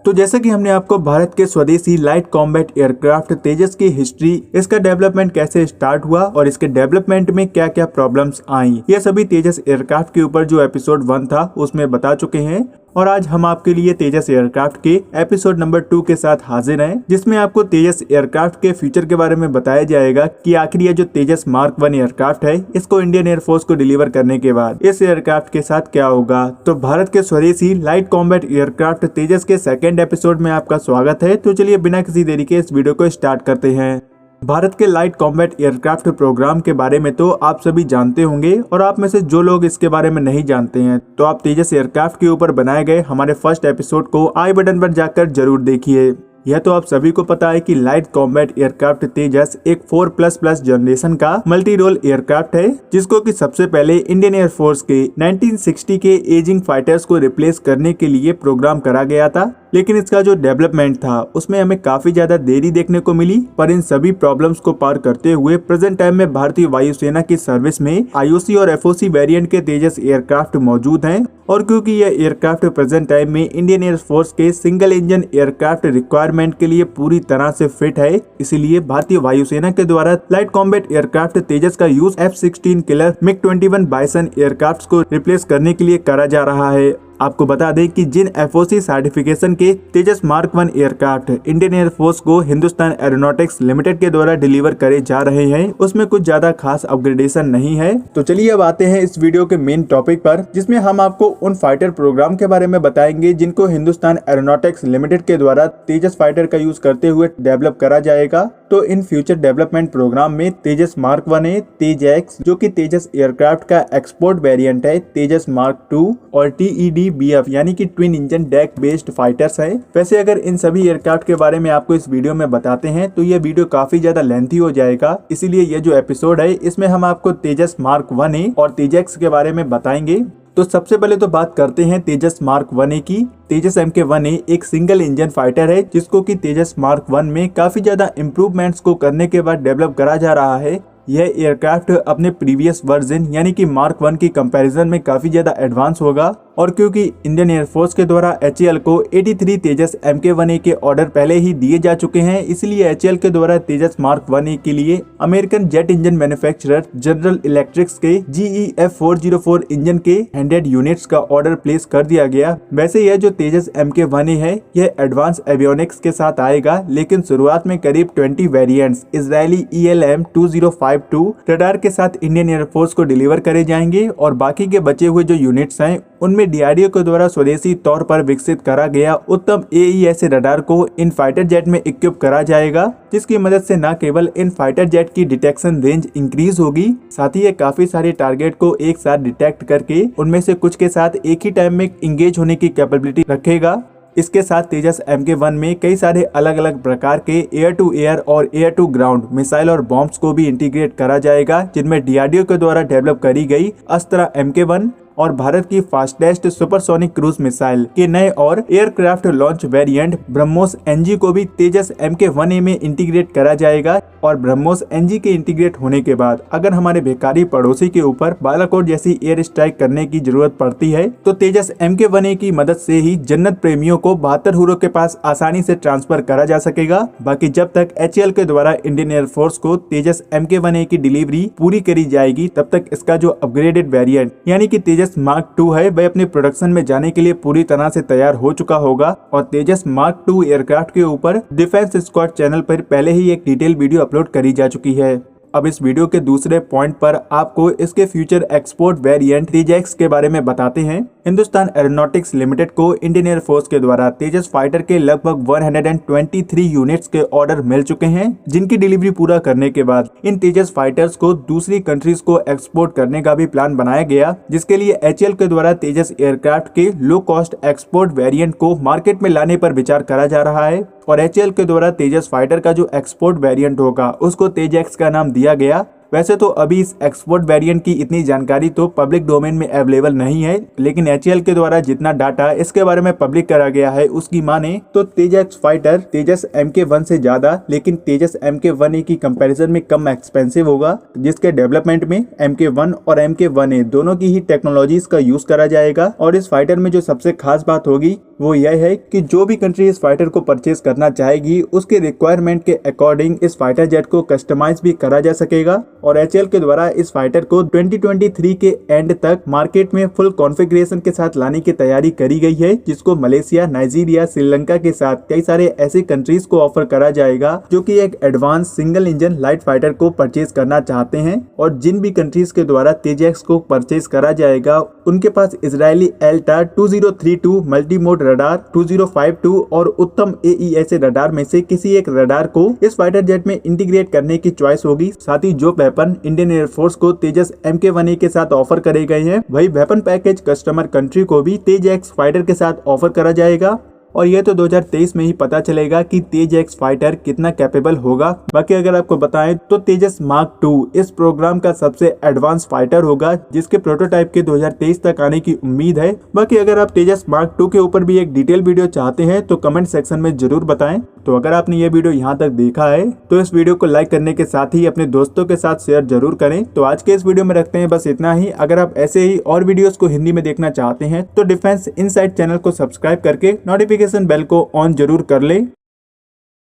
तो जैसे कि हमने आपको भारत के स्वदेशी लाइट कॉम्बैट एयरक्राफ्ट तेजस की हिस्ट्री, इसका डेवलपमेंट कैसे स्टार्ट हुआ और इसके डेवलपमेंट में क्या क्या प्रॉब्लम्स आई, ये सभी तेजस एयरक्राफ्ट के ऊपर जो एपिसोड 1 था उसमें बता चुके हैं। और आज हम आपके लिए तेजस एयरक्राफ्ट के एपिसोड नंबर 2 के साथ हाजिर हैं, जिसमें आपको तेजस एयरक्राफ्ट के फ्यूचर के बारे में बताया जाएगा कि आखिर ये जो तेजस मार्क 1 एयरक्राफ्ट है, इसको इंडियन एयरफोर्स को डिलीवर करने के बाद इस एयरक्राफ्ट के साथ क्या होगा। तो भारत के स्वदेशी लाइट कॉम्बैट एयरक्राफ्ट तेजस के सेकंड एपिसोड में आपका स्वागत है। तो चलिए बिना किसी देरी के इस वीडियो को स्टार्ट करते हैं। भारत के लाइट कॉम्बैट एयरक्राफ्ट प्रोग्राम के बारे में तो आप सभी जानते होंगे, और आप में से जो लोग इसके बारे में नहीं जानते हैं तो आप तेजस एयरक्राफ्ट के ऊपर बनाए गए हमारे फर्स्ट एपिसोड को आई बटन पर जाकर जरूर देखिए। यह तो आप सभी को पता है कि लाइट कॉम्बैट एयरक्राफ्ट तेजस एक 4++ जनरेशन का मल्टी रोल एयरक्राफ्ट है, जिसको कि सबसे पहले इंडियन एयरफोर्स के 1960 के एजिंग फाइटर्स को रिप्लेस करने के लिए प्रोग्राम करा गया था। लेकिन इसका जो डेवलपमेंट था उसमें हमें काफी ज्यादा देरी देखने को मिली, पर इन सभी प्रॉब्लम्स को पार करते हुए प्रेजेंट टाइम में भारतीय वायुसेना की सर्विस में IOC और FOC वेरिएंट के तेजस एयरक्राफ्ट मौजूद हैं। और क्योंकि यह एयरक्राफ्ट प्रेजेंट टाइम में इंडियन एयरफोर्स के सिंगल इंजन एयरक्राफ्ट रिक्वायरमेंट के लिए पूरी तरह से फिट है, इसीलिए भारतीय वायुसेना के द्वारा लाइट कॉम्बैट एयरक्राफ्ट तेजस का use F-16 killer MiG-21 bison aircraft को रिप्लेस करने के लिए करा जा रहा है। आपको बता दें कि जिन FOC सर्टिफिकेशन के तेजस मार्क 1 एयरक्राफ्ट इंडियन एयरफोर्स को हिंदुस्तान एरोनॉटिक्स लिमिटेड के द्वारा डिलीवर करे जा रहे हैं, उसमें कुछ ज्यादा खास अपग्रेडेशन नहीं है। तो चलिए अब आते हैं इस वीडियो के मेन टॉपिक पर, जिसमें हम आपको उन फाइटर प्रोग्राम के बारे में बताएंगे जिनको हिंदुस्तान एरोनॉटिक्स लिमिटेड के द्वारा तेजस फाइटर का यूज करते हुए डेवलप करा जाएगा। तो इन फ्यूचर डेवलपमेंट प्रोग्राम में तेजस मार्क 1 है, तेज-X जो कि तेजस एयरक्राफ्ट का एक्सपोर्ट वेरिएंट है, तेजस मार्क 2 और TED-BF यानी कि twin engine deck based fighters है। वैसे अगर इन सभी एयरक्राफ्ट के बारे में आपको इस वीडियो में बताते हैं तो ये वीडियो काफी ज्यादा लेंथी हो जाएगा, इसीलिए ये जो एपिसोड है इसमें हम आपको तेजस मार्क 1 और तेज-X के बारे में बताएंगे। तो सबसे पहले तो बात करते हैं तेजस मार्क 1 की। तेजस Mk-1 एक सिंगल इंजन फाइटर है, जिसको कि तेजस मार्क 1 में काफी ज्यादा इम्प्रूवमेंट्स को करने के बाद डेवलप करा जा रहा है। यह एयरक्राफ्ट अपने प्रीवियस वर्जन यानी कि मार्क 1 की कंपैरिजन में काफी ज्यादा एडवांस होगा, और क्योंकि इंडियन एयरफोर्स के द्वारा HAL को 83 तेजस Mk-1 के ऑर्डर पहले ही दिए जा चुके हैं, इसलिए HAL के द्वारा तेजस मार्क 1 के लिए American jet engine manufacturer general electrics के GEF-404 इंजन के 100 यूनिट्स का ऑर्डर प्लेस कर दिया गया। वैसे यह जो तेजस Mk-1 है यह एडवांस एवियोनिक्स के साथ आएगा, लेकिन शुरुआत में करीब 20 वेरिएंट्स इजरायली ELM-2052 रडार के साथ इंडियन एयरफोर्स को डिलीवर करे जाएंगे, और बाकी के बचे हुए जो यूनिट्स हैं उनमें DRDO के द्वारा स्वदेशी तौर पर विकसित करा गया उत्तम AES रडार को इन फाइटर जेट में इक्विप करा जाएगा, जिसकी मदद से न केवल इन फाइटर जेट की डिटेक्शन रेंज इंक्रीज होगी, साथ ही ये काफी सारे टारगेट को एक साथ डिटेक्ट करके उनमें से कुछ के साथ एक ही टाइम में इंगेज होने की कैपेबिलिटी रखेगा। इसके साथ तेजस Mk-1 में कई सारे अलग अलग प्रकार के एयर टू एयर और एयर टू ग्राउंड मिसाइल और बॉम्ब्स को भी इंटीग्रेट करा जाएगा, जिनमें DRDO के द्वारा डेवलप करी गई अस्त्रा Mk-1 और भारत की फास्टेस्ट सुपरसोनिक क्रूज मिसाइल के नए और aircraft launch variant BrahMos NG को भी तेजस Mk-1 में इंटीग्रेट करा जाएगा। और ब्रह्मोस NG के इंटीग्रेट होने के बाद अगर हमारे भिखारी पड़ोसी के ऊपर बालाकोट जैसी एयर स्ट्राइक करने की जरूरत पड़ती है तो तेजस Mk-1 की मदद से ही जन्नत प्रेमियों को 72 हुरों के पास आसानी से ट्रांसफर करा जा सकेगा। बाकी जब तक HAL के द्वारा इंडियन एयरफोर्स को तेजस Mk-1 की डिलीवरी पूरी करी जाएगी, तब तक इसका जो अपग्रेडेड वेरिएंट यानी कि तेजस मार्क 2 है वह अपने प्रोडक्शन में जाने के लिए पूरी तरह से तैयार हो चुका होगा। और तेजस मार्क 2 एयरक्राफ्ट के ऊपर डिफेंस स्क्वाड चैनल पर पहले ही एक डिटेल वीडियो अपलोड करी जा चुकी है। अब इस वीडियो के दूसरे पॉइंट पर आपको इसके फ्यूचर एक्सपोर्ट वेरिएंट तेज-X के बारे में बताते हैं। हिंदुस्तान एरोनॉटिक्स लिमिटेड को इंडियन एयरफोर्स के द्वारा तेजस फाइटर के लगभग 123 यूनिट्स के ऑर्डर मिल चुके हैं, जिनकी डिलीवरी पूरा करने के बाद इन तेजस फाइटर्स को दूसरी कंट्रीज को एक्सपोर्ट करने का भी प्लान बनाया गया, जिसके लिए HAL के द्वारा तेजस एयरक्राफ्ट के लो कॉस्ट एक्सपोर्ट वेरिएंट को मार्केट में लाने पर विचार करा जा रहा है। और HAL के द्वारा तेजस फाइटर का जो एक्सपोर्ट वेरिएंट होगा उसको तेज-X का नाम दिया गया। वैसे तो अभी इस एक्सपोर्ट वेरिएंट की इतनी जानकारी तो पब्लिक डोमेन में अवेलेबल नहीं है, लेकिन HAL के द्वारा जितना डाटा इसके बारे में पब्लिक करा गया है उसकी माने तो तेजस फाइटर तेजस MK1 से ज्यादा, लेकिन तेजस MK1A की कंपैरिजन में कम एक्सपेंसिव होगा, जिसके डेवलपमेंट में MK1 और MK1A दोनों की ही टेक्नोलॉजीज का यूज करा जाएगा। और इस फाइटर में जो सबसे खास बात होगी वो यह है कि जो भी कंट्री इस फाइटर को परचेज करना चाहेगी उसके रिक्वायरमेंट के अकॉर्डिंग इस फाइटर जेट को कस्टमाइज भी करा जा सकेगा। और HAL के द्वारा इस फाइटर को 2023 के एंड तक मार्केट में फुल कॉन्फ़िगरेशन के साथ लाने की तैयारी करी गई है, जिसको मलेशिया, नाइजीरिया, श्रीलंका के साथ कई सारे ऐसे कंट्रीज को ऑफर करा जाएगा जो कि एक advance single engine light fighter को परचेज करना चाहते हैं। और जिन भी कंट्रीज के द्वारा तेजस को परचेज करा जाएगा उनके पास Israeli Elta 2032 multi mode radar, 2052 और उत्तम AESA रडार में से किसी एक रडार को इस फाइटर जेट में इंटीग्रेट करने की चॉइस होगी। साथ ही जो वेपन इंडियन एयरफोर्स को तेजस MK1A के साथ ऑफर करे गए हैं वही वेपन पैकेज कस्टमर कंट्री को भी तेजस फाइटर के साथ ऑफर करा जाएगा। और ये तो 2023 में ही पता चलेगा कि तेजस फाइटर कितना कैपेबल होगा। बाकी अगर आपको बताएं तो तेजस मार्क 2 इस प्रोग्राम का सबसे एडवांस फाइटर होगा, जिसके प्रोटोटाइप के 2023 तक आने की उम्मीद है। बाकी अगर आप तेजस मार्क 2 के ऊपर भी एक डिटेल वीडियो चाहते हैं तो कमेंट सेक्शन में जरूर बताएं। तो अगर आपने ये वीडियो यहाँ तक देखा है तो इस वीडियो को लाइक करने के साथ ही अपने दोस्तों के साथ शेयर जरूर करें। तो आज के इस वीडियो में रखते हैं बस इतना ही। अगर आप ऐसे ही और वीडियोस को हिंदी में देखना चाहते हैं तो डिफेंस इनसाइट चैनल को सब्सक्राइब करके नोटिफिकेशन बेल को ऑन जरूर कर लें।